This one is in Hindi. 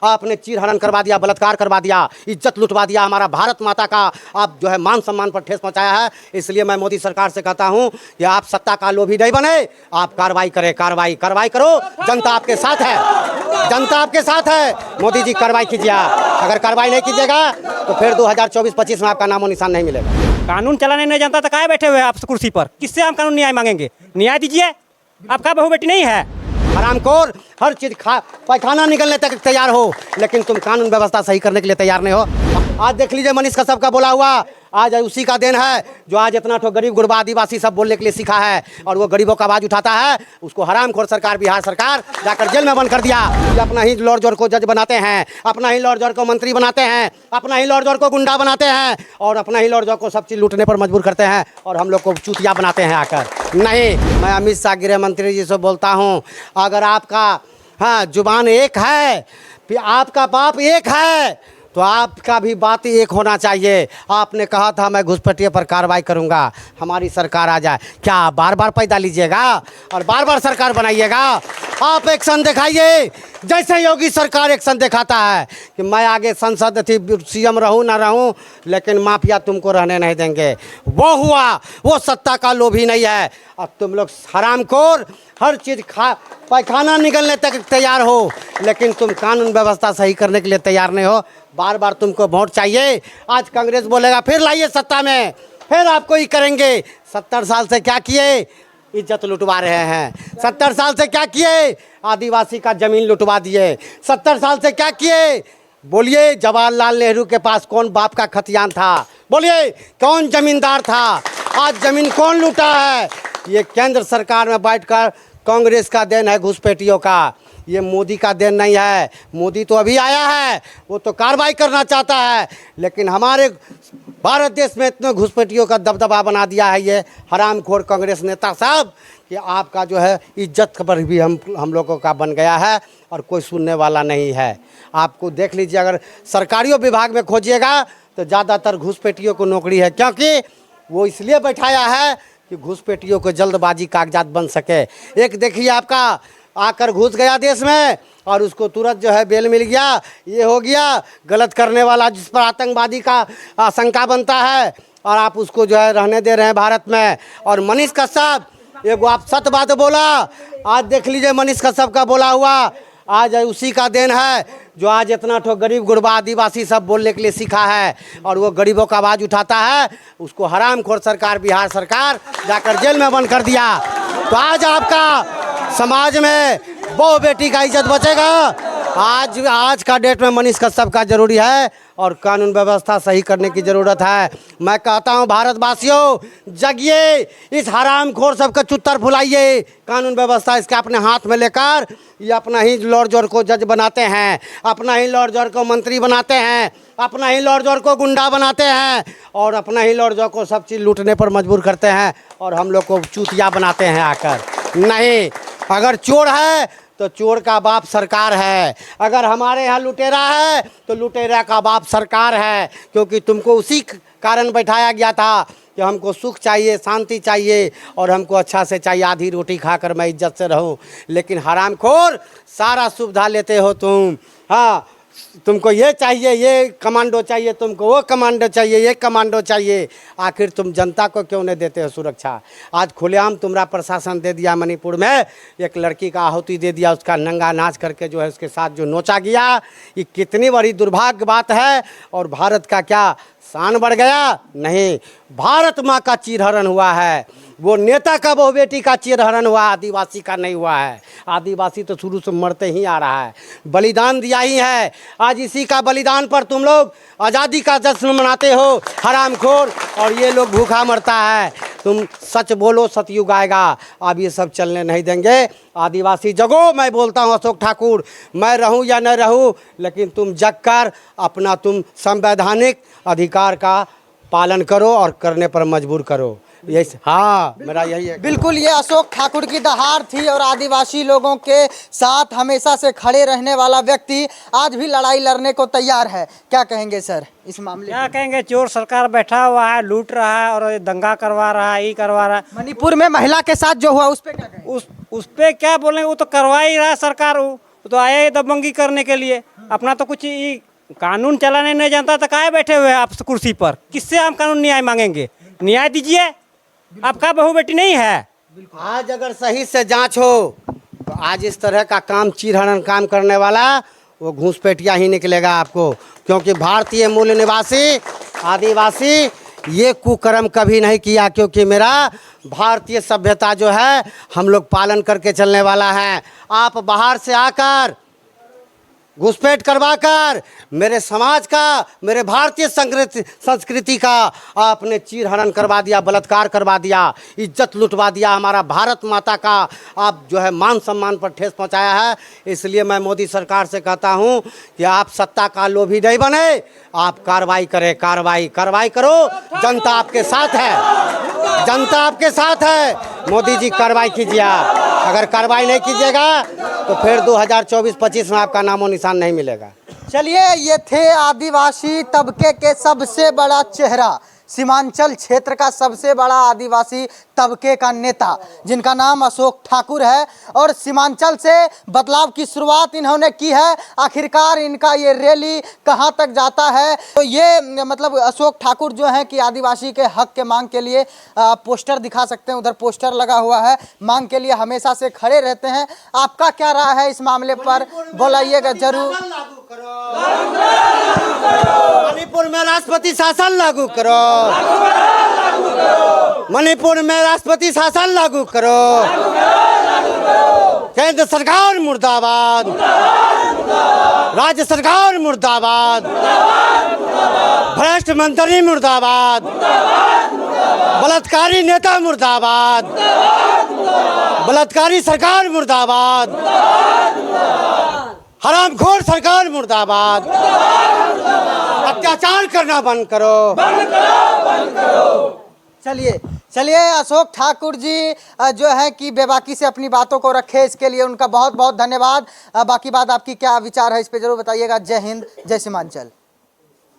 आपने चीरहरण करवा दिया, बलात्कार करवा दिया, इज्जत लुटवा दिया, हमारा भारत माता का आप जो है मान सम्मान पर ठेस पहुँचाया है। इसलिए मैं मोदी सरकार से कहता हूँ कि आप सत्ता का लोभी नहीं बने, आप कार्रवाई करें, कार्रवाई करो। जनता आपके साथ है, जनता आपके साथ है। मोदी जी कार्रवाई कीजिए। अगर कार्रवाई नहीं कीजिएगा तो फिर 2024-25 में आपका नामो निशान नहीं मिलेगा। कानून चलाने नहीं जानता तो काहे बैठे हुए हैं आप कुर्सी पर? किससे हम कानून न्याय मांगेंगे? न्याय दीजिए। आपका बहू बेटी नहीं है? हरामखोर हर चीज पैखाना निकलने तक तैयार हो, लेकिन तुम कानून व्यवस्था सही करने के लिए तैयार नहीं हो। आज देख लीजिए मनीष कश्यप का बोला हुआ, आज उसी का देन है जो आज इतना तो गरीब गुरबा आदिवासी सब बोलने के लिए सीखा है और वो गरीबों का आवाज उठाता है। उसको हरामखोर सरकार, बिहार सरकार जाकर जेल में बंद कर दिया। ये अपना ही लॉर्ड जॉर्ज को जज बनाते हैं, अपना ही लॉर्ड जॉर्ज को मंत्री बनाते हैं, अपना ही लॉर्ड जॉर्ज को गुंडा बनाते हैं और अपना ही लॉर्ड जॉर्ज को सब चीज़ लूटने पर मजबूर करते हैं और हम लोग को चूतिया बनाते हैं आकर। नहीं, मैं अमित शाह गृह मंत्री जी से बोलता हूँ, अगर आपका जुबान एक है, फिर आपका बाप एक है तो आपका भी बात एक होना चाहिए। आपने कहा था मैं घुसपैठिए पर कार्रवाई करूंगा, हमारी सरकार आ जाए, क्या बार बार पैदा लीजिएगा और बार बार सरकार बनाइएगा? आप एक्शन दिखाइए, जैसे योगी सरकार एक्शन दिखाता है कि मैं आगे संसद थी सीएम रहूं ना रहूं, लेकिन माफिया तुमको रहने नहीं देंगे। वो हुआ, वो सत्ता का लोभी नहीं है। अब तुम लोग हरामखोर हर चीज़ पैखाना निकलने तक तैयार हो, लेकिन तुम कानून व्यवस्था सही करने के लिए तैयार नहीं हो। बार बार तुमको वोट चाहिए। आज कांग्रेस बोलेगा फिर लाइए सत्ता में, फिर आपको ही करेंगे। 70 साल से क्या किए? इज्जत लुटवा रहे हैं। 70 साल से क्या किए? आदिवासी का जमीन लुटवा दिए। 70 साल से क्या किए? बोलिए, जवाहरलाल नेहरू के पास कौन बाप का खतियान था? बोलिए, कौन जमींदार था? आज जमीन कौन लूटा है? ये केंद्र सरकार में बैठकर कांग्रेस का देन है घुसपैठियों का, ये मोदी का देन नहीं है। मोदी तो अभी आया है, वो तो कार्रवाई करना चाहता है, लेकिन हमारे भारत देश में इतने घुसपैठियों का दबदबा बना दिया है ये हरामखोर कांग्रेस नेता साहब कि आपका जो है इज्जत पर भी हम लोगों का बन गया है और कोई सुनने वाला नहीं है। आपको देख लीजिए, अगर सरकारियों विभाग में खोजिएगा तो ज़्यादातर घुसपैठियों को नौकरी है, क्योंकि वो इसलिए बैठाया है कि घुसपैठियों को जल्दबाजी कागजात बन सके। एक देखिए, आपका आकर घुस गया देश में और उसको तुरंत जो है बेल मिल गया, ये हो गया। गलत करने वाला जिस पर आतंकवादी का आशंका बनता है और आप उसको जो है रहने दे रहे हैं भारत में। और मनीष कश्यप, एगो आप सत्य बात बोला, आज देख लीजिए मनीष कश्यप का बोला हुआ, आज उसी का देन है जो आज इतना तो गरीब गुरबा आदिवासी सब बोलने के लिए सीखा है और वो गरीबों का आवाज़ उठाता है। उसको हरामखोर सरकार, बिहार सरकार जाकर जेल में बंद कर दिया। तो आज आपका समाज में बहु बेटी का इज्जत बचेगा। आज का डेट में मनीष कश्यप का जरूरी है और कानून व्यवस्था सही करने की ज़रूरत है। मैं कहता हूं, भारतवासियों जगिए, इस हरामखोर सबका चुत्तर फुलाइए। कानून व्यवस्था इसके अपने हाथ में लेकर ये अपना ही लॉर्ड जॉर्ज को जज बनाते हैं, अपना ही लॉर्ड जॉर्ज को मंत्री बनाते हैं, अपना ही लॉर्ड जॉर्ज को गुंडा बनाते हैं और अपना ही लॉर्ड जॉर्ज को सब चीज़ लूटने पर मजबूर करते हैं और हम लोग को चूतिया बनाते हैं आकर। नहीं, अगर चोर है तो चोर का बाप सरकार है, अगर हमारे यहाँ लुटेरा है तो लुटेरा का बाप सरकार है, क्योंकि तुमको उसी कारण बैठाया गया था कि हमको सुख चाहिए, शांति चाहिए और हमको अच्छा से चाहिए, आधी रोटी खाकर मैं इज्जत से रहूं। लेकिन हरामखोर सारा सुविधा लेते हो तुम। हाँ, तुमको ये चाहिए, ये कमांडो चाहिए, तुमको वो कमांडो चाहिए, ये कमांडो चाहिए। आखिर तुम जनता को क्यों नहीं देते हो सुरक्षा? आज खुलेआम तुम्हारा प्रशासन दे दिया। मणिपुर में एक लड़की का आहुति दे दिया, उसका नंगा नाच करके जो है उसके साथ जो नोचा गया, ये कितनी बड़ी दुर्भाग्य बात है। और भारत का क्या शान बढ़ गया? नहीं, भारत माँ का चीरहरण हुआ है, वो नेता का बहु बेटी का चीरहरण हुआ, आदिवासी का नहीं हुआ है। आदिवासी तो शुरू से मरते ही आ रहा है, बलिदान दिया ही है। आज इसी का बलिदान पर तुम लोग आज़ादी का जश्न मनाते हो हरामखोर, और ये लोग भूखा मरता है। तुम सच बोलो, सतयुग आएगा, अब ये सब चलने नहीं देंगे। आदिवासी जगो, मैं बोलता हूँ अशोक ठाकुर, मैं रहूँ या न रहूँ, लेकिन तुम जग कर अपना तुम संवैधानिक अधिकार का पालन करो और करने पर मजबूर करो। यही, हाँ, मेरा यही है। बिल्कुल, ये अशोक ठाकुर की दहाड़ थी और आदिवासी लोगों के साथ हमेशा से खड़े रहने वाला व्यक्ति आज भी लड़ाई लड़ने को तैयार है। क्या कहेंगे सर इस मामले? क्या कहेंगे, चोर सरकार बैठा हुआ है, लूट रहा है और दंगा करवा रहा है, ये करवा रहा है। मणिपुर में महिला के साथ जो हुआ उस पर क्या कहेंगे? उस पे क्या बोलेंगे, वो तो करवा ही रहा है सरकार। वो तो आए दबंगी करने के लिए। अपना तो कुछ कानून चलाने नहीं जानता तो काहे बैठे हुए हैं आप कुर्सी पर? किससे हम कानून न्याय मांगेंगे? न्याय दीजिए। आपका बहू बेटी नहीं है? आज अगर सही से जांच हो तो आज इस तरह का काम चीरहरण काम करने वाला वो घूसपेटिया ही निकलेगा आपको, क्योंकि भारतीय मूल निवासी आदिवासी ये कुकर्म कभी नहीं किया, क्योंकि मेरा भारतीय सभ्यता जो है हम लोग पालन करके चलने वाला है। आप बाहर से आकर घुसपैठ करवाकर मेरे समाज का, मेरे भारतीय संस्कृति का आपने चीरहरण करवा दिया, बलात्कार करवा दिया, इज्जत लुटवा दिया, हमारा भारत माता का आप जो है मान सम्मान पर ठेस पहुंचाया है। इसलिए मैं मोदी सरकार से कहता हूं कि आप सत्ता का लोभी नहीं बने, आप कार्रवाई करें, कार्रवाई करो। जनता आपके साथ है, जनता आपके साथ है। मोदी जी कार्रवाई कीजिए। अगर कार्रवाई नहीं कीजिएगा तो फिर 2024-25 में आपका नामो निशान नहीं मिलेगा। चलिए, ये थे आदिवासी तबके के सबसे बड़ा चेहरा, सीमांचल क्षेत्र का सबसे बड़ा आदिवासी तबके का नेता, जिनका नाम अशोक ठाकुर है। और सीमांचल से बदलाव की शुरुआत इन्होंने की है। आखिरकार इनका ये रैली कहां तक जाता है, तो ये मतलब अशोक ठाकुर जो है कि आदिवासी के हक के मांग के लिए पोस्टर दिखा सकते हैं, उधर पोस्टर लगा हुआ है, मांग के लिए हमेशा से खड़े रहते हैं। आपका क्या राय है इस मामले पर, बोलाइएगा जरूर। मणिपुर में राष्ट्रपति शासन लागू करो, मणिपुर में राष्ट्रपति शासन लागू करो। केंद्र सरकार मुर्दाबाद, राज्य सरकार मुर्दाबाद, भ्रष्ट मंत्री मुर्दाबाद, बलात्कारी नेता मुर्दाबाद, बलात्कारी सरकार मुर्दाबाद, हरामखोर सरकार मुर्दाबाद। अत्याचार करना बंद करो। चलिए अशोक ठाकुर जी जो है कि बेबाकी से अपनी बातों को रखे, इसके लिए उनका बहुत बहुत धन्यवाद। बाकी बात आपकी क्या विचार है इस पे जरूर बताइएगा। जय हिंद, जय सीमांचल।